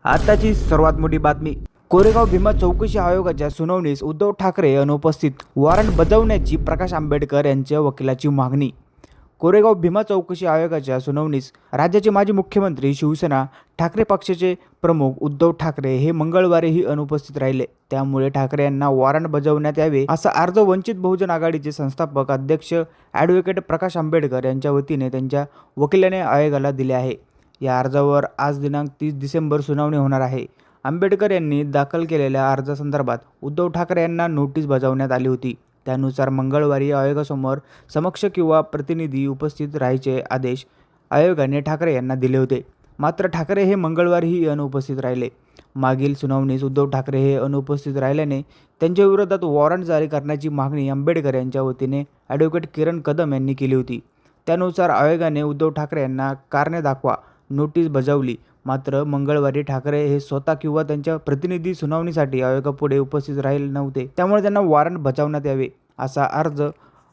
आताची सर्वात मोठी बातमी. कोरेगाव भीमा चौकशी आयोगाच्या सुनावणीस उद्धव ठाकरे अनुपस्थित, वॉरंट बजावण्याची प्रकाश आंबेडकर यांच्या वकिलाची मागणी. कोरेगाव भीमा चौकशी आयोगाच्या सुनावणीस राज्याचे माजी मुख्यमंत्री, शिवसेना ठाकरे पक्षाचे प्रमुख उद्धव ठाकरे हे मंगळवारीही अनुपस्थित राहिले. त्यामुळे ठाकरे यांना वॉरंट बजावण्यात यावे असा अर्ज वंचित बहुजन आघाडीचे संस्थापक अध्यक्ष ॲडव्होकेट प्रकाश आंबेडकर यांच्या वतीने त्यांच्या वकिलाने आयोगाला दिले आहे. या अर्जावर आज दिनांक 30 डिसेंबर सुनावणी होणार आहे. आंबेडकर यांनी दाखल केलेल्या अर्जासंदर्भात उद्धव ठाकरे यांना नोटीस बजावण्यात आली होती. त्यानुसार मंगळवारी आयोगासमोर समक्ष किंवा प्रतिनिधी उपस्थित राहायचे आदेश आयोगाने ठाकरे यांना दिले होते. मात्र ठाकरे हे मंगळवारीही अनुपस्थित राहिले. मागील सुनावणीस उद्धव ठाकरे हे अनुपस्थित राहिल्याने त्यांच्या विरोधात वॉरंट जारी करण्याची मागणी आंबेडकर यांच्या वतीने ॲडव्होकेट किरण कदम यांनी केली होती. त्यानुसार आयोगाने उद्धव ठाकरे यांना कारणे दाखवा नोटीस बजावली. मात्र मंगळवारी ठाकरे हे स्वतः किंवा त्यांच्या प्रतिनिधी सुनावणीसाठी आयोगापुढे उपस्थित राहिले नव्हते. त्यामुळे त्यांना वॉरंट बजावण्यात यावे असा अर्ज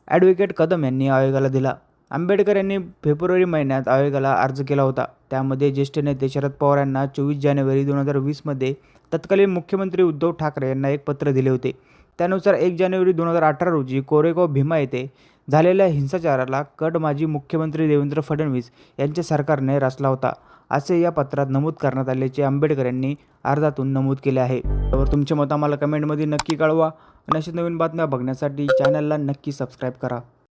ॲडव्होकेट कदम यांनी आयोगाला दिला. आंबेडकर यांनी फेब्रुवारी महिन्यात आयोगाला अर्ज केला होता. त्यामध्ये ज्येष्ठ नेते शरद पवार यांना 24 जानेवारी 2020 मध्ये तत्कालीन मुख्यमंत्री उद्धव ठाकरे यांना एक पत्र दिले होते. त्यानुसार 1 जानेवारी 2018 रोजी कोरेगाव भीमा येथे झालेल्या हिंसाचाराला कट माजी मुख्यमंत्री देवेंद्र फडणवीस यांच्या सरकारने रचला होता, असे या पत्रात नमूद करण्यात आल्याचे आंबेडकर यांनी अर्जातून नमूद केले आहे. त्यावर तुमचे मत आम्हाला कमेंटमध्ये नक्की कळवा आणि अशा नवीन बातम्या बघण्यासाठी चॅनलला नक्की सबस्क्राईब करा.